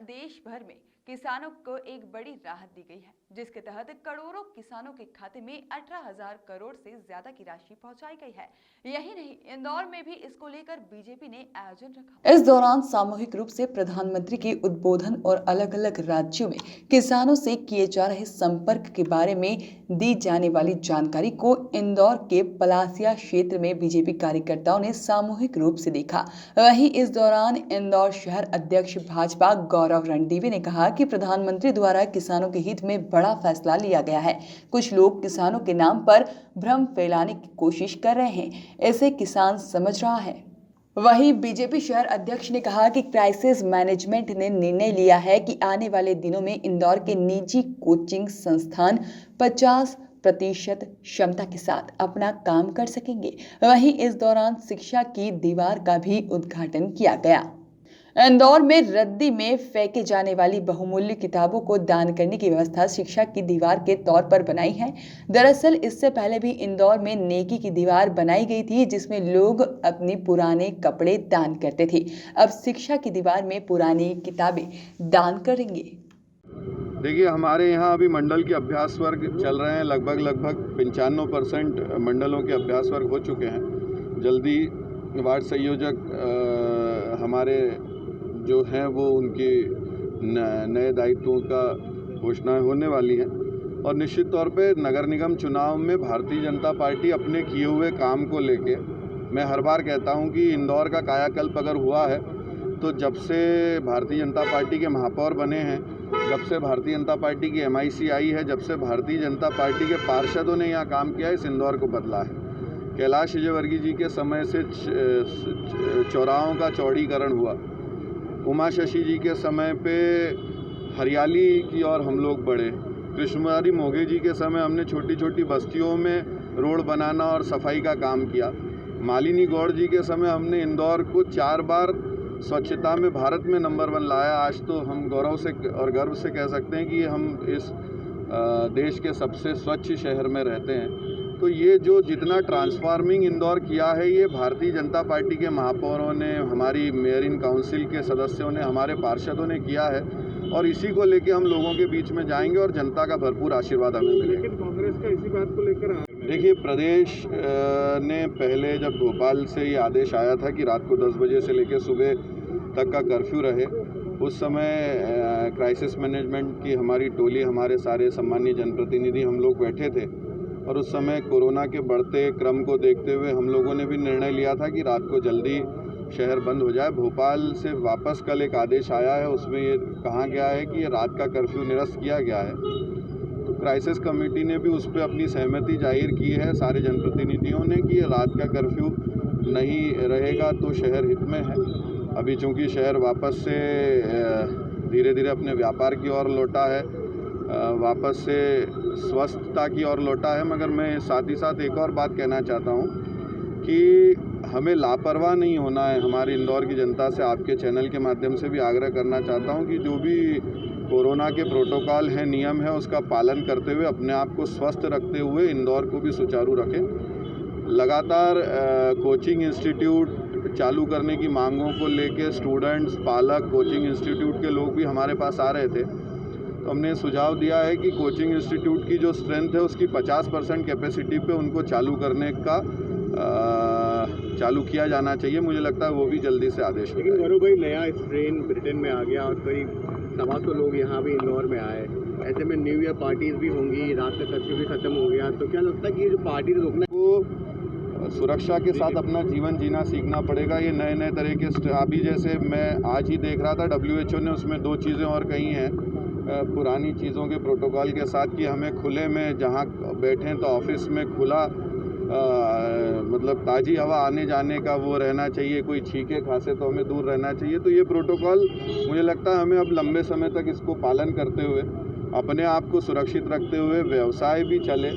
देश भर में किसानों को एक बड़ी राहत दी गई है, जिसके तहत करोड़ों किसानों के खाते में 18,000 करोड़ से ज्यादा की राशि पहुंचाई गई है। यही नहीं, इंदौर में भी इसको लेकर बीजेपी ने आयोजन रखा। इस दौरान सामूहिक रूप से प्रधानमंत्री के उद्बोधन और अलग अलग राज्यों में किसानों से किए जा रहे संपर्क के बारे में दी जाने वाली जानकारी को इंदौर के पलासिया क्षेत्र में बीजेपी कार्यकर्ताओं ने सामूहिक रूप से देखा। वहीं इस दौरान इंदौर शहर अध्यक्ष भाजपा गौरव रणदीवे ने कहा कि प्रधानमंत्री द्वारा किसानों के हित में बड़ा फैसला लिया गया है। कुछ लोग किसानों के नाम पर भ्रम फैलाने की कोशिश कर रहे हैं, इसे किसान समझ रहा है। वहीं बीजेपी शहर अध्यक्ष ने कहा कि क्राइसिस मैनेजमेंट ने निर्णय लिया है कि आने वाले दिनों में इंदौर के निजी कोचिंग संस्थान 50% क्षमता के साथ अपना काम कर सकेंगे। वहीं इस दौरान शिक्षा की दीवार का भी उद्घाटन किया गया। इंदौर में रद्दी में फेंके जाने वाली बहुमूल्य किताबों को दान करने की व्यवस्था शिक्षा की दीवार के तौर पर बनाई है। दरअसल इससे पहले भी इंदौर में नेकी की दीवार बनाई गई थी, जिसमें लोग अपने पुराने कपड़े दान करते थे। अब शिक्षा की दीवार में पुरानी किताबें दान करेंगे। देखिए, हमारे यहाँ अभी मंडल के अभ्यास वर्ग चल रहे हैं। लगभग 95% मंडलों के अभ्यास वर्ग हो चुके हैं। जल्दी वार्ड संयोजक हमारे जो हैं वो उनके नए दायित्वों का घोषणा होने वाली है। और निश्चित तौर पे नगर निगम चुनाव में भारतीय जनता पार्टी अपने किए हुए काम को लेके, मैं हर बार कहता हूं कि इंदौर का कायाकल्प अगर हुआ है तो जब से भारतीय जनता पार्टी के महापौर बने हैं, जब से भारतीय जनता पार्टी की MIC आई है, जब से भारतीय जनता पार्टी के पार्षदों ने यहाँ काम किया है, इस इंदौर को बदला है। कैलाश विजयवर्गीय जी के समय से चौराहों का चौड़ीकरण हुआ। उमा शशि जी के समय पे हरियाली की ओर हम लोग बढ़े। कृष्णमुरारी मोघे जी के समय हमने छोटी छोटी बस्तियों में रोड बनाना और सफाई का काम किया। मालिनी गौड़ जी के समय हमने इंदौर को 4 बार स्वच्छता में भारत में नंबर 1 लाया। आज तो हम गौरव से और गर्व से कह सकते हैं कि हम इस देश के सबसे स्वच्छ शहर में रहते हैं। तो ये जो जितना ट्रांसफार्मिंग इंदौर किया है, ये भारतीय जनता पार्टी के महापौरों ने, हमारी मेयरिन काउंसिल के सदस्यों ने, हमारे पार्षदों ने किया है। और इसी को लेके हम लोगों के बीच में जाएंगे और जनता का भरपूर आशीर्वाद हमें मिलेगा। लेकिन कांग्रेस का इसी बात को लेकर देखिए, प्रदेश ने पहले जब भोपाल से ये आदेश आया था कि रात को 10 बजे से लेकर सुबह तक का कर्फ्यू रहे, उस समय क्राइसिस मैनेजमेंट की हमारी टोली, हमारे सारे सम्मानीय जनप्रतिनिधि हम लोग बैठे थे। और उस समय कोरोना के बढ़ते क्रम को देखते हुए हम लोगों ने भी निर्णय लिया था कि रात को जल्दी शहर बंद हो जाए। भोपाल से वापस कल एक आदेश आया है, उसमें ये कहा गया है कि ये रात का कर्फ्यू निरस्त किया गया है। तो क्राइसिस कमेटी ने भी उस पर अपनी सहमति जाहिर की है, सारे जनप्रतिनिधियों ने, कि ये रात का कर्फ्यू नहीं रहेगा तो शहर हित में है। अभी चूँकि शहर वापस से धीरे धीरे अपने व्यापार की ओर लौटा है, वापस से स्वस्थता की ओर लौटा है, मगर मैं साथ ही साथ एक और बात कहना चाहता हूँ कि हमें लापरवाह नहीं होना है। हमारी इंदौर की जनता से आपके चैनल के माध्यम से भी आग्रह करना चाहता हूँ कि जो भी कोरोना के प्रोटोकॉल हैं, नियम है, उसका पालन करते हुए, अपने आप को स्वस्थ रखते हुए इंदौर को भी सुचारू रखें। लगातार कोचिंग इंस्टीट्यूट चालू करने की मांगों को लेके स्टूडेंट्स, पालक, कोचिंग इंस्टीट्यूट के लोग भी हमारे पास आ रहे थे। तो हमने सुझाव दिया है कि कोचिंग इंस्टीट्यूट की जो स्ट्रेंथ है उसकी 50% कैपेसिटी पे उनको चालू करने का चालू किया जाना चाहिए। मुझे लगता है वो भी जल्दी से आदेश होगा। लेकिन गौरव भाई, नया स्ट्रेन ब्रिटेन में आ गया और करीब 125 लोग यहाँ भी इंदौर में आए। ऐसे में न्यू ईयर पार्टीज भी होंगी, रात का कर्फ्यू भी खत्म हो गया, तो क्या लगता है कि ये जो पार्टी रोकना को सुरक्षा के साथ अपना जीवन जीना सीखना पड़ेगा। ये नए नए तरह के, अभी जैसे मैं आज ही देख रहा था, WHO ने उसमें 2 चीज़ें और कही हैं पुरानी चीज़ों के प्रोटोकॉल के साथ, कि हमें खुले में जहाँ बैठें तो ऑफिस में खुला मतलब ताज़ी हवा आने जाने का वो रहना चाहिए, कोई छींके खांसे तो हमें दूर रहना चाहिए। तो ये प्रोटोकॉल मुझे लगता है हमें अब लंबे समय तक इसको पालन करते हुए, अपने आप को सुरक्षित रखते हुए, व्यवसाय भी चले,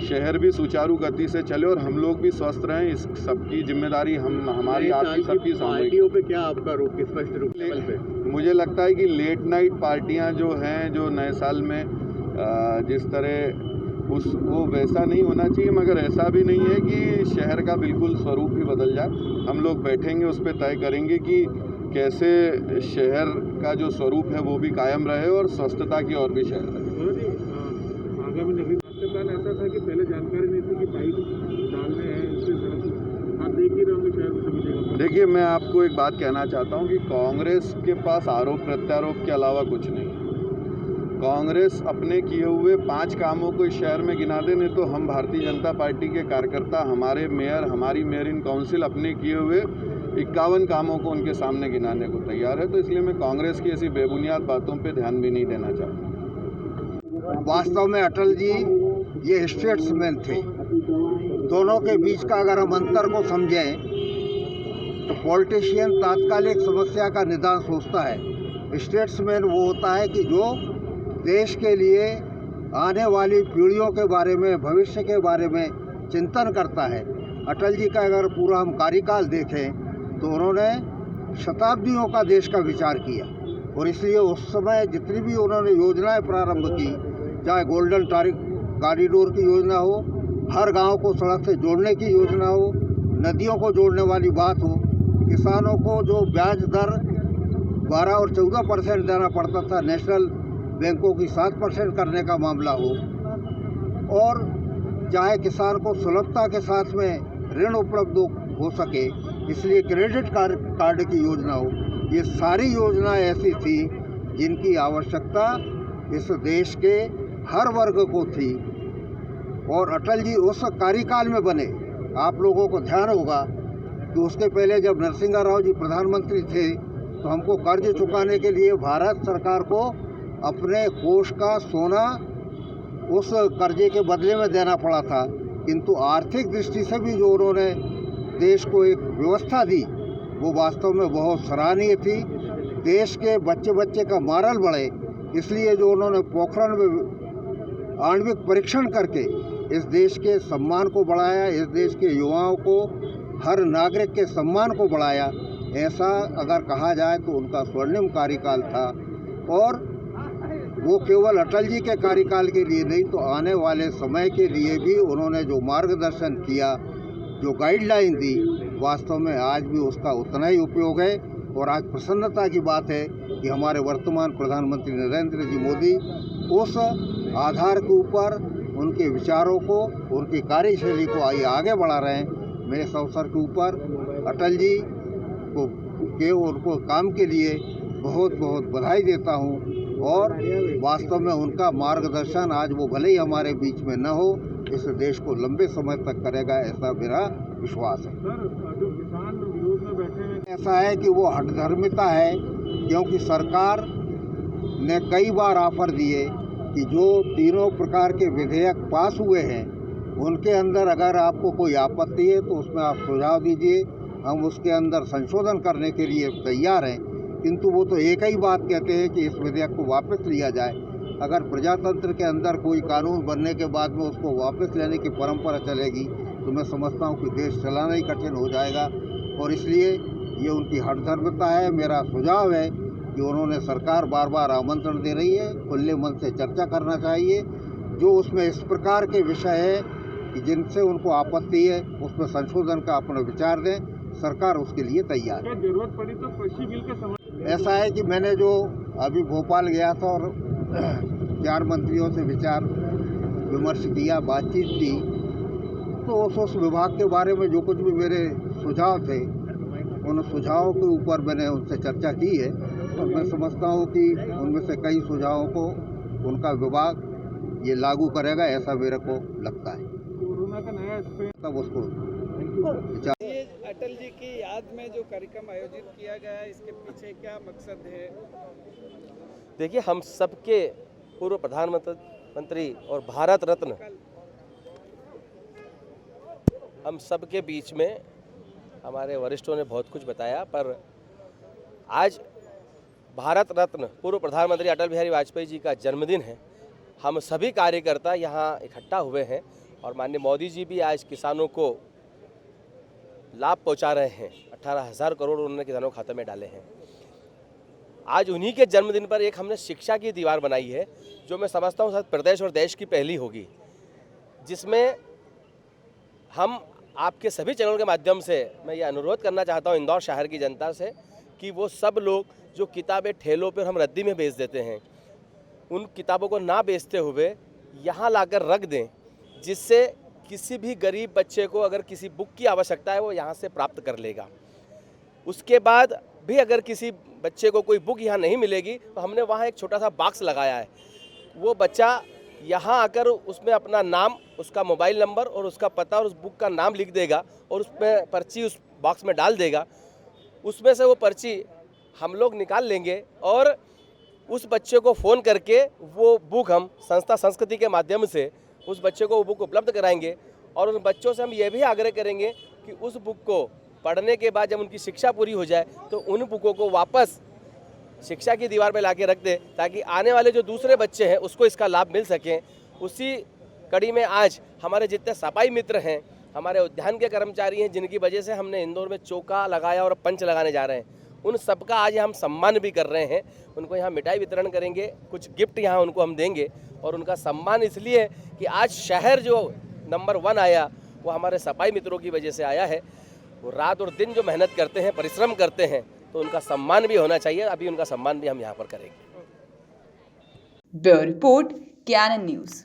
शहर भी सुचारू गति से चले और हम लोग भी स्वस्थ रहें। इस सबकी जिम्मेदारी हमारी आपकी सबकी पार्टियों पे क्या आपका रोक स्पष्ट रूप से? मुझे लगता है कि लेट नाइट पार्टियां जो हैं, जो नए साल में जिस तरह वो वैसा नहीं होना चाहिए, मगर ऐसा भी नहीं है कि शहर का बिल्कुल स्वरूप ही बदल जाए। हम लोग बैठेंगे, उस पर तय करेंगे कि कैसे शहर का जो स्वरूप है वो भी कायम रहे और स्वस्थता की ओर भी शहर रहे। आगामी नगरीय विकास प्लान ऐसा था कि पहले जानकारी नहीं थी कि पाइप डालने हैं, इससे सड़क आप देख ही रहे होंगे शहर में सभी जगह। देखिए, मैं आपको एक बात कहना चाहता हूँ कि कांग्रेस के पास आरोप प्रत्यारोप के अलावा कुछ नहीं। कांग्रेस अपने किए हुए 5 कामों को इस शहर में गिना दे, नहीं तो हम भारतीय जनता पार्टी के कार्यकर्ता, हमारे मेयर, हमारी मेयर इन काउंसिल अपने किए हुए 51 कामों को उनके सामने गिनाने को तैयार है। तो इसलिए मैं कांग्रेस की ऐसी बेबुनियाद बातों पे ध्यान भी नहीं देना चाहता। वास्तव में अटल जी ये स्टेट्समैन थे। दोनों के बीच का अगर हम अंतर को समझें तो पॉलिटिशियन तात्कालिक समस्या का निदान सोचता है, स्टेट्समैन वो होता है कि जो देश के लिए आने वाली पीढ़ियों के बारे में, भविष्य के बारे में चिंतन करता है। अटल जी का अगर पूरा हम कार्यकाल देखें तो उन्होंने शताब्दियों का देश का विचार किया और इसलिए उस समय जितनी भी उन्होंने योजनाएं प्रारंभ की, चाहे गोल्डन कॉरिडोर की योजना हो, हर गांव को सड़क से जोड़ने की योजना हो, नदियों को जोड़ने वाली बात हो, किसानों को जो ब्याज दर 12 और 14% देना पड़ता था, नेशनल बैंकों की 7% करने का मामला हो, और चाहे किसान को सुलभता के साथ में ऋण उपलब्ध हो सके, इसलिए क्रेडिट कार्ड की योजना हो, ये सारी योजनाएं ऐसी थी जिनकी आवश्यकता इस देश के हर वर्ग को थी और अटल जी उस कार्यकाल में बने। आप लोगों को ध्यान होगा कि उसके पहले जब नरसिंह राव जी प्रधानमंत्री थे तो हमको कर्ज चुकाने के लिए भारत सरकार को अपने कोष का सोना उस कर्जे के बदले में देना पड़ा था, किंतु आर्थिक दृष्टि से भी जो उन्होंने देश को एक व्यवस्था दी वो वास्तव में बहुत सराहनीय थी। देश के बच्चे बच्चे का मॉरल बढ़े, इसलिए जो उन्होंने पोखरण में आणविक परीक्षण करके इस देश के सम्मान को बढ़ाया, इस देश के युवाओं को, हर नागरिक के सम्मान को बढ़ाया, ऐसा अगर कहा जाए तो उनका स्वर्णिम कार्यकाल था। और वो केवल अटल जी के कार्यकाल के लिए नहीं तो आने वाले समय के लिए भी उन्होंने जो मार्गदर्शन किया, जो गाइडलाइन दी, वास्तव में आज भी उसका उतना ही उपयोग है। और आज प्रसन्नता की बात है कि हमारे वर्तमान प्रधानमंत्री नरेंद्र जी मोदी उस आधार के ऊपर उनके विचारों को, उनकी कार्यशैली को आगे बढ़ा रहे हैं। मैं इस अवसर के ऊपर अटल जी को उनको काम के लिए बहुत बहुत बधाई देता हूं और वास्तव में उनका मार्गदर्शन आज वो भले ही हमारे बीच में न हो, इस देश को लंबे समय तक करेगा, ऐसा मेरा विश्वास है। ऐसा है कि वो हठधर्मिता है, क्योंकि सरकार ने कई बार ऑफर दिए कि जो तीनों प्रकार के विधेयक पास हुए हैं उनके अंदर अगर आपको कोई आपत्ति है तो उसमें आप सुझाव दीजिए, हम उसके अंदर संशोधन करने के लिए तैयार हैं। किंतु वो तो एक ही बात कहते हैं कि इस विधेयक को वापस लिया जाए। अगर प्रजातंत्र के अंदर कोई कानून बनने के बाद में उसको वापस लेने की परंपरा चलेगी तो मैं समझता हूँ कि देश चलाना ही कठिन हो जाएगा और इसलिए ये उनकी हठधर्मिता है। मेरा सुझाव है कि उन्होंने सरकार बार बार आमंत्रण दे रही है, खुले मन से चर्चा करना चाहिए। जो उसमें इस प्रकार के विषय है कि जिनसे उनको आपत्ति है उसमें संशोधन का अपना विचार दें, सरकार उसके लिए तैयार है। जरूरत पड़ी तो कृषि बिल के समय ऐसा है कि मैंने जो अभी भोपाल गया था और 4 मंत्रियों से विचार विमर्श किया, बातचीत की, तो उस विभाग के बारे में जो कुछ भी मेरे सुझाव थे उन सुझावों के ऊपर मैंने उनसे चर्चा की है और मैं समझता हूँ कि उनमें से कई सुझावों को उनका विभाग ये लागू करेगा, ऐसा मेरे को लगता है। कोरोना का नया तब उसको अटल जी की याद में जो कार्यक्रम आयोजित किया गया है, इसके पीछे क्या मकसद है? देखिए, हम सबके पूर्व प्रधानमंत्री और भारत रत्न, हम सबके बीच में हमारे वरिष्ठों ने बहुत कुछ बताया, पर आज भारत रत्न पूर्व प्रधानमंत्री अटल बिहारी वाजपेयी जी का जन्मदिन है। हम सभी कार्यकर्ता यहाँ इकट्ठा हुए हैं और माननीय मोदी जी भी आज किसानों को लाभ पहुँचा रहे हैं। 18,000 करोड़ उन्होंने किसानों के खाते में डाले हैं। आज उन्हीं के जन्मदिन पर एक हमने शिक्षा की दीवार बनाई है, जो मैं समझता हूँ शायद प्रदेश और देश की पहली होगी, जिसमें हम आपके सभी चैनलों के माध्यम से मैं ये अनुरोध करना चाहता हूँ इंदौर शहर की जनता से कि वो सब लोग जो किताबें ठेलों पर हम रद्दी में बेच देते हैं, उन किताबों को ना बेचते हुए यहाँ लाकर रख दें, जिससे किसी भी गरीब बच्चे को अगर किसी बुक की आवश्यकता है वो यहाँ से प्राप्त कर लेगा। उसके बाद भी अगर किसी बच्चे को कोई बुक यहाँ नहीं मिलेगी तो हमने वहाँ एक छोटा सा बॉक्स लगाया है। वो बच्चा यहाँ आकर उसमें अपना नाम, उसका मोबाइल नंबर और उसका पता और उस बुक का नाम लिख देगा और उसमें पर्ची उस बॉक्स में डाल देगा। उसमें से वो पर्ची हम लोग निकाल लेंगे और उस बच्चे को फ़ोन करके वो बुक हम संस्था संस्कृति के माध्यम से उस बच्चे को वो बुक उपलब्ध कराएंगे। और उन बच्चों से हम ये भी आग्रह करेंगे कि उस बुक को पढ़ने के बाद जब उनकी शिक्षा पूरी हो जाए तो उन बुकों को वापस शिक्षा की दीवार पर ला के रख दे, ताकि आने वाले जो दूसरे बच्चे हैं उसको इसका लाभ मिल सके। उसी कड़ी में आज हमारे जितने सफाई मित्र हैं, हमारे उद्यान के कर्मचारी हैं, जिनकी वजह से हमने इंदौर में चौका लगाया और पंच लगाने जा रहे हैं, उन सबका आज हम सम्मान भी कर रहे हैं। उनको यहाँ मिठाई वितरण करेंगे, कुछ गिफ्ट यहाँ उनको हम देंगे और उनका सम्मान इसलिए कि आज शहर जो नंबर 1 आया वो हमारे सफाई मित्रों की वजह से आया है। वो रात और दिन जो मेहनत करते हैं, परिश्रम करते हैं, तो उनका सम्मान भी होना चाहिए। अभी उनका सम्मान भी हम यहाँ पर करेंगे। Bureau report, ज्ञानन news.